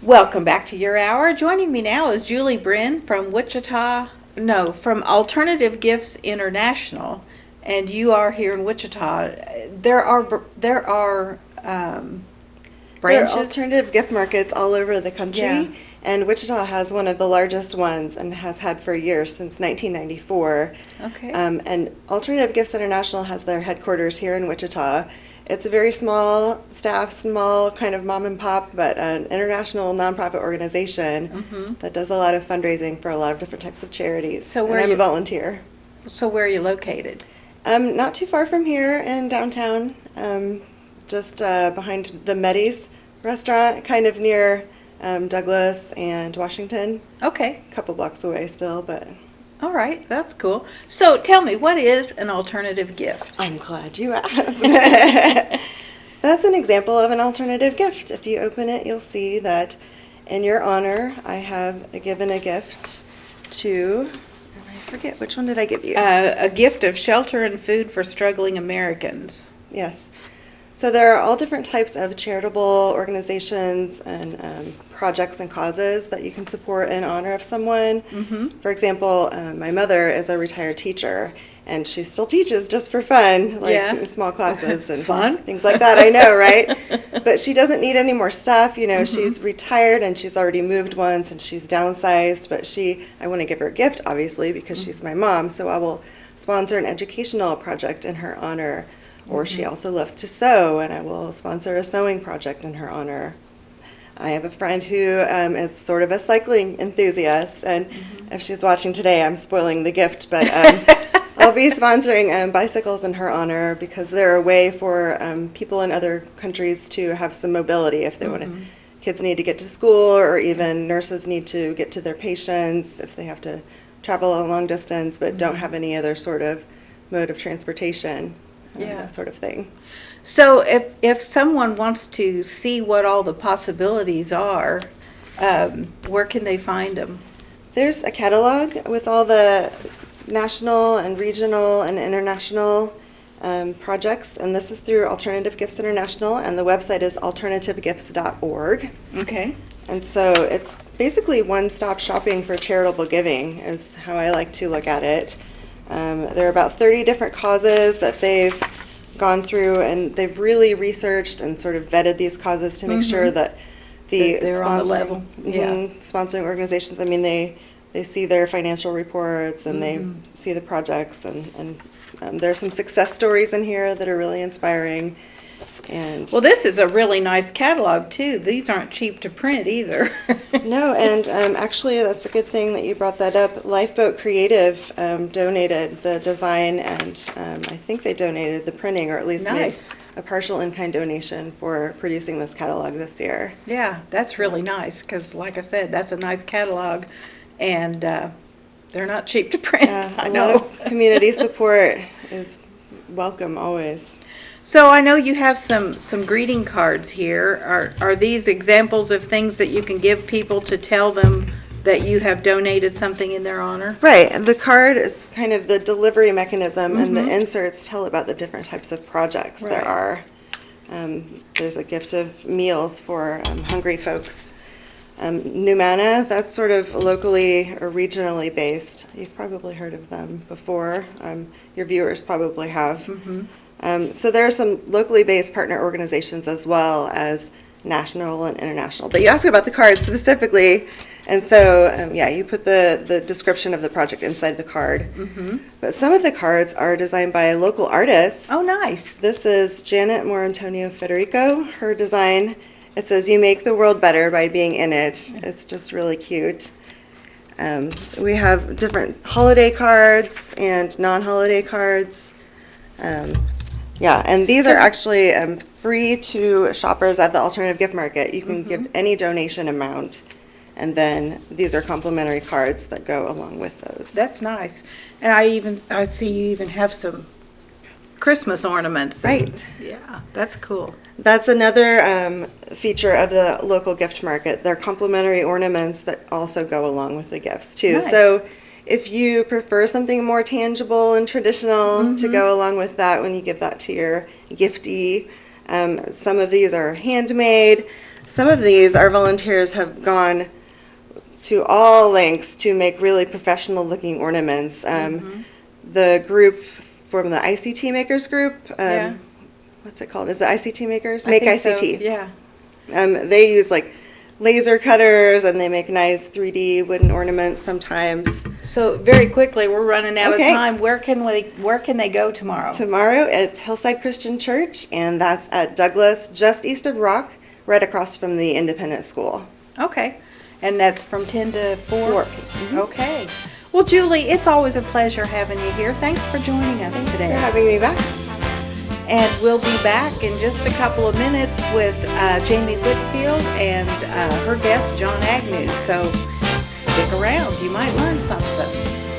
Welcome back to your hour. Joining me now is Julie Brin from from Alternative Gifts International, and you are here in Wichita. There are There are branches. alternative gift markets all over the country, Yeah. and Wichita has one of the largest ones and has had for years, since 1994. Okay. And Alternative Gifts International has their headquarters here in Wichita. It's a very small staff, small kind of mom and pop, but an international nonprofit organization that does a lot of fundraising for a lot of different types of charities. So and where I'm you- a volunteer. So where are you located? Not too far from here in downtown, just behind the Meddy's restaurant, kind of near Douglas and Washington. Okay. A couple blocks away still, but All right. That's cool. So tell me, what is an alternative gift? I'm glad you asked. That's an example of an alternative gift. If you open it, you'll see that in your honor, I have given a gift to, and I forget, which one did I give you? A gift of shelter and food for struggling Americans. Yes. So there are all different types of charitable organizations and projects and causes that you can support in honor of someone. For example, my mother is a retired teacher, and she still teaches just for fun, like Yeah. small classes and Fun. things like that. I know, right? But she doesn't need any more stuff. You know, she's retired and she's already moved once and she's downsized. But I want to give her a gift, obviously, because she's my mom. So I will sponsor an educational project in her honor. Or she also loves to sew, and I will sponsor a sewing project in her honor. I have a friend who is sort of a cycling enthusiast, and if she's watching today, I'm spoiling the gift, but I'll be sponsoring bicycles in her honor because they're a way for people in other countries to have some mobility if they want to. Kids need to get to school, or even nurses need to get to their patients if they have to travel a long distance but don't have any other sort of mode of transportation. That sort of thing. So if someone wants to see what all the possibilities are, where can they find them? There's a catalog with all the national and regional and international projects, and this is through Alternative Gifts International, and the website is alternativegifts.org. Okay. And so it's basically one-stop shopping for charitable giving is how I like to look at it. There are about 30 different causes that they've gone through, and they've really researched and sort of vetted these causes to make sure that That they're on the level. sponsoring organizations, I mean, they see their financial reports and they see the projects, and there's some success stories in here that are really inspiring. And Well, this is a really nice catalog, too. These aren't cheap to print either. no, and actually, that's a good thing that you brought that up. Lifeboat Creative donated the design, and I think they donated the printing, or at least Nice. made a partial in-kind donation for producing this catalog this year. Yeah, that's really nice because, like I said, that's a nice catalog, and they're not cheap to print. I A know. lot of community support is welcome always. So I know you have some greeting cards here. Are these examples of things that you can give people to tell them that you have donated something in their honor? Right, and the card is kind of the delivery mechanism, and the inserts tell about the different types of projects there Right. are. There's a gift of meals for hungry folks. New Manna, that's sort of locally or regionally based. You've probably heard of them before. Your viewers probably have. So there are some locally based partner organizations as well as national and international. But you asked about the card specifically, and so you put the description of the project inside the card. But some of the cards are designed by local artists. Oh, nice. This is Janet Morantonio Federico. Her design, it says, "You make the world better by being in it." It's just really cute. We have different holiday cards and non-holiday cards. And these are actually free to shoppers at the Alternative Gift Market. You can give any donation amount, and then these are complimentary cards that go along with those. That's nice. And I see you even have some Christmas ornaments. Right. Yeah, that's cool. That's another feature of the local gift market. They're complimentary ornaments that also go along with the gifts too. Nice. So if you prefer something more tangible and traditional to go along with that when you give that to your giftee, some of these are handmade. some of these, our volunteers have gone to all lengths to make really professional looking ornaments. The group from the ICT Makers group, Yeah. what's it called? Is it ICT Makers? I Make think so, ICT. yeah. They use like laser cutters and they make nice 3D wooden ornaments sometimes. So very quickly, we're running out Okay. of time. Where can they go tomorrow? Tomorrow it's Hillside Christian Church, and that's at Douglas, just east of Rock, right across from the Independent School. Okay. And that's from 10 to 4? 4. Okay. Well, Julie, it's always a pleasure having you here. Thanks for joining us Thanks today. for having me back. And we'll be back in just a couple of minutes with Jamie Whitfield and her guest, John Agnew. So stick around. You might learn something.